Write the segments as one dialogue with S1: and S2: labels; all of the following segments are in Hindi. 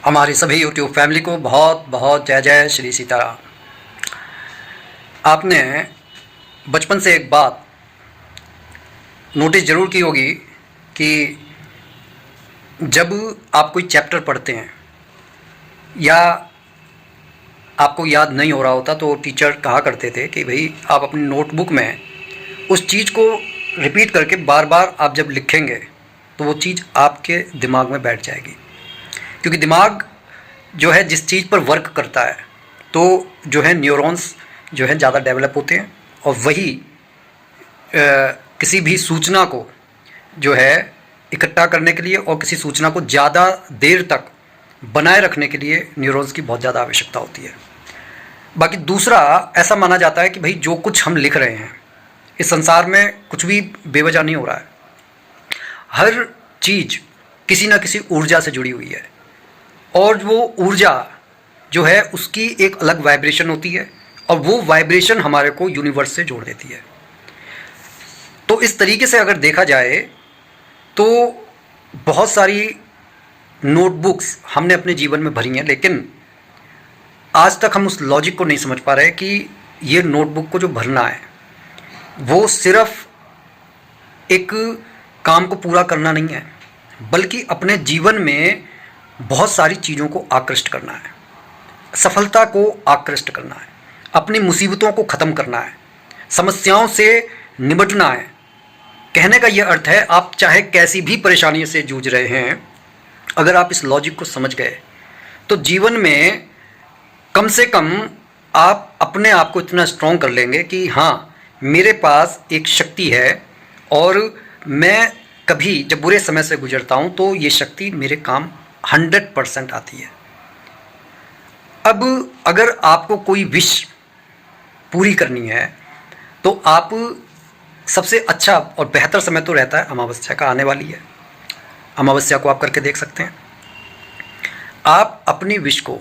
S1: हमारी सभी यूट्यूब फैमिली को बहुत बहुत जय जय श्री सीताराम। आपने बचपन से एक बात नोटिस ज़रूर की होगी कि जब आप कोई चैप्टर पढ़ते हैं या आपको याद नहीं हो रहा होता तो टीचर कहा करते थे कि भाई आप अपनी नोटबुक में उस चीज़ को रिपीट करके बार बार आप जब लिखेंगे तो वो चीज़ आपके दिमाग में बैठ जाएगी। क्योंकि दिमाग जो है जिस चीज़ पर वर्क करता है तो जो है न्यूरॉन्स जो है ज़्यादा डेवलप होते हैं और वही किसी भी सूचना को जो है इकट्ठा करने के लिए और किसी सूचना को ज़्यादा देर तक बनाए रखने के लिए न्यूरॉन्स की बहुत ज़्यादा आवश्यकता होती है। बाकी दूसरा ऐसा माना जाता है कि भाई जो कुछ हम लिख रहे हैं इस संसार में कुछ भी बेवजह नहीं हो रहा है। हर चीज़ किसी ना किसी ऊर्जा से जुड़ी हुई है और वो ऊर्जा जो है उसकी एक अलग वाइब्रेशन होती है और वो वाइब्रेशन हमारे को यूनिवर्स से जोड़ देती है। तो इस तरीके से अगर देखा जाए तो बहुत सारी नोटबुक्स हमने अपने जीवन में भरी हैं, लेकिन आज तक हम उस लॉजिक को नहीं समझ पा रहे कि ये नोटबुक को जो भरना है वो सिर्फ एक काम को पूरा करना नहीं है, बल्कि अपने जीवन में बहुत सारी चीज़ों को आकृष्ट करना है, सफलता को आकृष्ट करना है, अपनी मुसीबतों को ख़त्म करना है, समस्याओं से निपटना है। कहने का ये अर्थ है आप चाहे कैसी भी परेशानी से जूझ रहे हैं, अगर आप इस लॉजिक को समझ गए तो जीवन में कम से कम आप अपने आप को इतना स्ट्रॉन्ग कर लेंगे कि हाँ, मेरे पास एक शक्ति है और मैं कभी जब बुरे समय से गुजरता हूँ तो ये शक्ति मेरे काम 100% आती है। अब अगर आपको कोई विश पूरी करनी है तो आप सबसे अच्छा और बेहतर समय तो रहता है अमावस्या का, आने वाली है अमावस्या को आप करके देख सकते हैं। आप अपनी विश को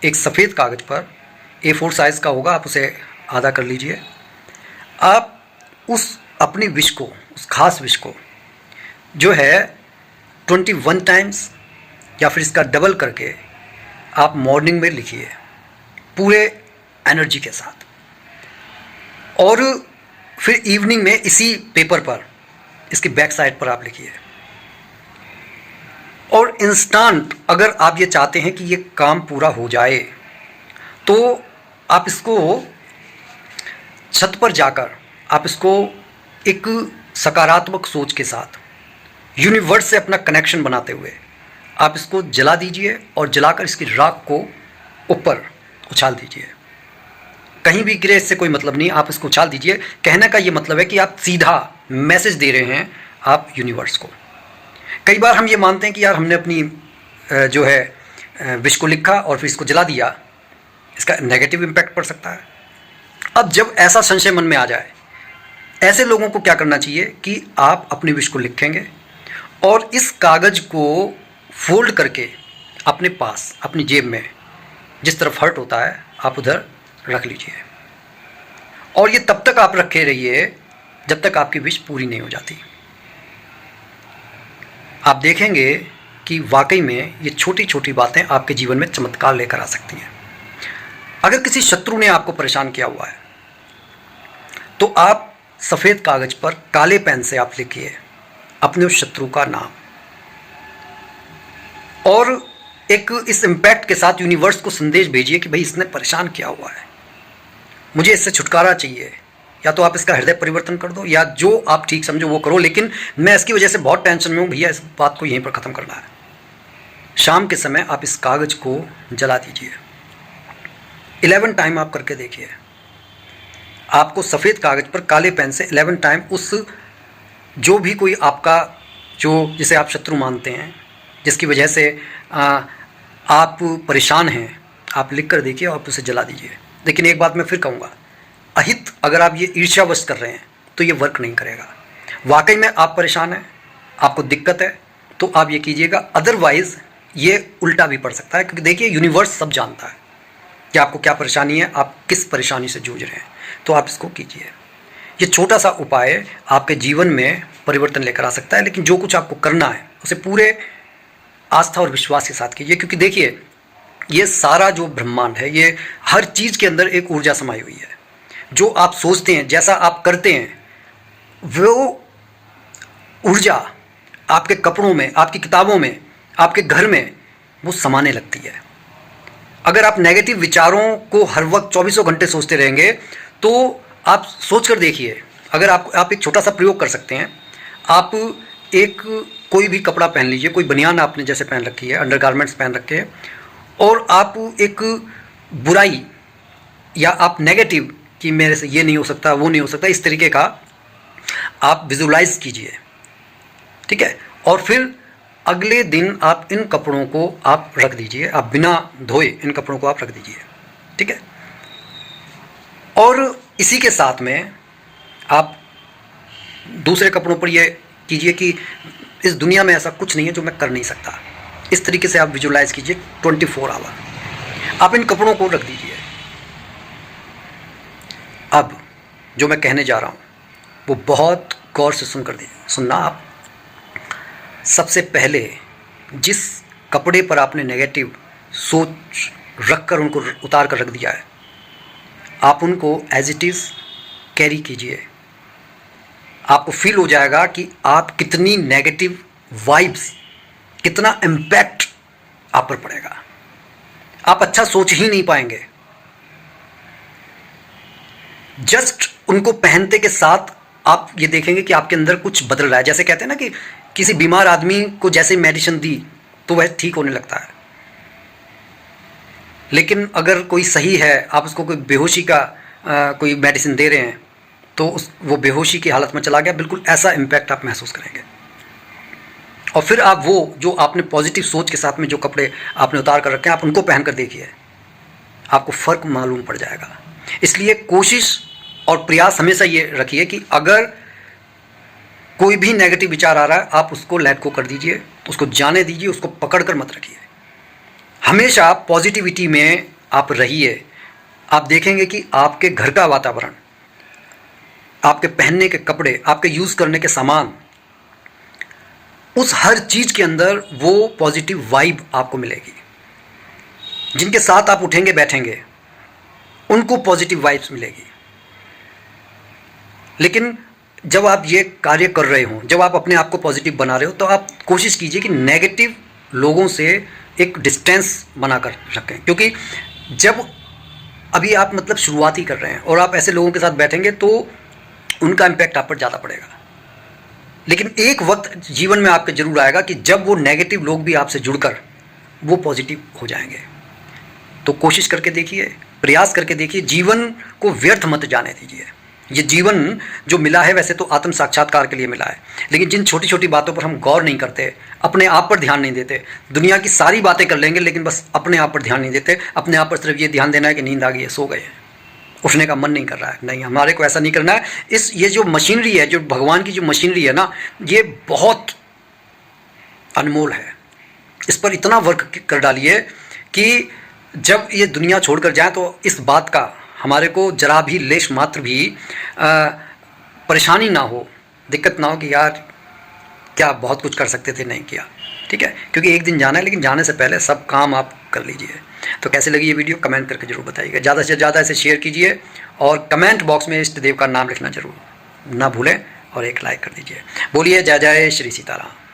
S1: एक सफ़ेद कागज़ पर A4 साइज़ का होगा, आप उसे आधा कर लीजिए। आप उस अपनी विश को, उस खास विश को जो है 21 टाइम्स या फिर इसका डबल करके आप मॉर्निंग में लिखिए पूरे एनर्जी के साथ, और फिर इवनिंग में इसी पेपर पर इसकी बैक साइड पर आप लिखिए। और इंस्टेंट अगर आप ये चाहते हैं कि ये काम पूरा हो जाए तो आप इसको छत पर जाकर आप इसको एक सकारात्मक सोच के साथ यूनिवर्स से अपना कनेक्शन बनाते हुए आप इसको जला दीजिए और जलाकर इसकी राख को ऊपर उछाल दीजिए। कहीं भी गिरे इससे कोई मतलब नहीं, आप इसको उछाल दीजिए। कहने का ये मतलब है कि आप सीधा मैसेज दे रहे हैं आप यूनिवर्स को। कई बार हम ये मानते हैं कि यार हमने अपनी जो है विश को लिखा और फिर इसको जला दिया, इसका नेगेटिव इम्पैक्ट पड़ सकता है। अब जब ऐसा संशय मन में आ जाए, ऐसे लोगों को क्या करना चाहिए कि आप अपनी विश को लिखेंगे और इस कागज़ को फोल्ड करके अपने पास अपनी जेब में जिस तरफ हर्ट होता है आप उधर रख लीजिए, और ये तब तक आप रखे रहिए जब तक आपकी विश पूरी नहीं हो जाती। आप देखेंगे कि वाकई में ये छोटी छोटी बातें आपके जीवन में चमत्कार लेकर आ सकती हैं। अगर किसी शत्रु ने आपको परेशान किया हुआ है तो आप सफ़ेद कागज़ पर काले पेन से आप लिखिए अपने उस शत्रु का नाम, और एक इस इम्पैक्ट के साथ यूनिवर्स को संदेश भेजिए कि भाई इसने परेशान किया हुआ है, मुझे इससे छुटकारा चाहिए। या तो आप इसका हृदय परिवर्तन कर दो या जो आप ठीक समझो वो करो, लेकिन मैं इसकी वजह से बहुत टेंशन में हूँ भैया, इस बात को यहीं पर ख़त्म करना है। शाम के समय आप इस कागज़ को जला दीजिए। 11 टाइम आप करके देखिए। आपको सफ़ेद कागज़ पर काले पेन से 11 टाइम उस जो भी कोई आपका जो जिसे आप शत्रु मानते हैं, जिसकी वजह से आप परेशान हैं, आप लिख कर देखिए और उसे जला दीजिए। लेकिन एक बात मैं फिर कहूँगा, अहित अगर आप ये ईर्ष्यावश कर रहे हैं तो ये वर्क नहीं करेगा। वाकई में आप परेशान हैं, आपको दिक्कत है तो आप ये कीजिएगा, अदरवाइज़ ये उल्टा भी पड़ सकता है। क्योंकि देखिए यूनिवर्स सब जानता है कि आपको क्या परेशानी है, आप किस परेशानी से जूझ रहे हैं, तो आप इसको कीजिए। ये छोटा सा उपाय आपके जीवन में परिवर्तन लेकर आ सकता है। लेकिन जो कुछ आपको करना है उसे पूरे आस्था और विश्वास के साथ कीजिए, क्योंकि देखिए ये सारा जो ब्रह्मांड है, ये हर चीज़ के अंदर एक ऊर्जा समाई हुई है। जो आप सोचते हैं, जैसा आप करते हैं, वो ऊर्जा आपके कपड़ों में, आपकी किताबों में, आपके घर में वो समाने लगती है। अगर आप नेगेटिव विचारों को हर वक्त 24 घंटे सोचते रहेंगे तो आप सोच कर देखिए, अगर आप एक छोटा सा प्रयोग कर सकते हैं। आप एक कोई भी कपड़ा पहन लीजिए, कोई बनियान आपने जैसे पहन रखी है, अंडरगारमेंट्स पहन रखे हैं, और आप एक बुराई या आप नेगेटिव कि मेरे से ये नहीं हो सकता, वो नहीं हो सकता, इस तरीके का आप विजुलाइज कीजिए, ठीक है। और फिर अगले दिन आप इन कपड़ों को आप रख दीजिए, आप बिना धोए इन कपड़ों को आप रख दीजिए, ठीक है। और इसी के साथ में आप दूसरे कपड़ों पर ये कीजिए कि इस दुनिया में ऐसा कुछ नहीं है जो मैं कर नहीं सकता। इस तरीके से आप विजुलाइज कीजिए 24 आवर आप इन कपड़ों को रख दीजिए। अब जो मैं कहने जा रहा हूँ वो बहुत गौर से सुनना आप। सबसे पहले जिस कपड़े पर आपने नेगेटिव सोच रखकर उनको उतार कर रख दिया है, आप उनको एज इट इज़ कैरी कीजिए। आपको फील हो जाएगा कि आप कितनी नेगेटिव वाइब्स, कितना इम्पैक्ट आप पर पड़ेगा। आप अच्छा सोच ही नहीं पाएंगे। जस्ट उनको पहनते के साथ आप ये देखेंगे कि आपके अंदर कुछ बदल रहा है। जैसे कहते हैं ना कि किसी बीमार आदमी को जैसे मेडिसिन दी तो वह ठीक होने लगता है, लेकिन अगर कोई सही है, आप उसको कोई बेहोशी का कोई मेडिसिन दे रहे हैं तो वो बेहोशी की हालत में चला गया। बिल्कुल ऐसा इम्पैक्ट आप महसूस करेंगे। और फिर आप वो जो आपने पॉजिटिव सोच के साथ में जो कपड़े आपने उतार कर रखे हैं, आप उनको पहन कर देखिए, आपको फ़र्क मालूम पड़ जाएगा। इसलिए कोशिश और प्रयास हमेशा ये रखिए कि अगर कोई भी नेगेटिव विचार आ रहा है, आप उसको लेट गो कर दीजिए, उसको जाने दीजिए, उसको पकड़ कर मत रखिए। हमेशा पॉजिटिविटी में आप रहिए। आप देखेंगे कि आपके घर का वातावरण, आपके पहनने के कपड़े, आपके यूज़ करने के सामान, उस हर चीज़ के अंदर वो पॉजिटिव वाइब आपको मिलेगी। जिनके साथ आप उठेंगे बैठेंगे उनको पॉजिटिव वाइब्स मिलेगी। लेकिन जब आप ये कार्य कर रहे हो, जब आप अपने आप को पॉजिटिव बना रहे हो, तो आप कोशिश कीजिए कि नेगेटिव लोगों से एक डिस्टेंस बनाकर रखें। क्योंकि जब अभी आप मतलब शुरुआत ही कर रहे हैं और आप ऐसे लोगों के साथ बैठेंगे तो उनका इम्पैक्ट आप पर ज़्यादा पड़ेगा। लेकिन एक वक्त जीवन में आपके जरूर आएगा कि जब वो नेगेटिव लोग भी आपसे जुड़कर वो पॉजिटिव हो जाएंगे। तो कोशिश करके देखिए, प्रयास करके देखिए, जीवन को व्यर्थ मत जाने दीजिए। ये जीवन जो मिला है वैसे तो आत्म साक्षात्कार के लिए मिला है, लेकिन जिन छोटी छोटी बातों पर हम गौर नहीं करते, अपने आप पर ध्यान नहीं देते, दुनिया की सारी बातें कर लेंगे लेकिन बस अपने आप पर ध्यान नहीं देते। अपने आप पर सिर्फ ये ध्यान देना है कि नींद आ गई है, सो गए हैं, उठने का मन नहीं कर रहा है। नहीं, हमारे को ऐसा नहीं करना है। ये जो मशीनरी है, जो भगवान की जो मशीनरी है ना, ये बहुत अनमोल है। इस पर इतना वर्क कर डालिए कि जब ये दुनिया छोड़कर जाए तो इस बात का हमारे को जरा भी लेश मात्र भी परेशानी ना हो, दिक्कत ना हो कि यार क्या बहुत कुछ कर सकते थे, नहीं किया। ठीक है, क्योंकि एक दिन जाना है, लेकिन जाने से पहले सब काम आप कर लीजिए। तो कैसे लगी ये वीडियो कमेंट करके जरूर बताइएगा। ज़्यादा से ज़्यादा इसे शेयर कीजिए और कमेंट बॉक्स में इष्ट देव का नाम लिखना जरूर ना भूलें और एक लाइक कर दीजिए। बोलिए जय जय श्री सीताराम।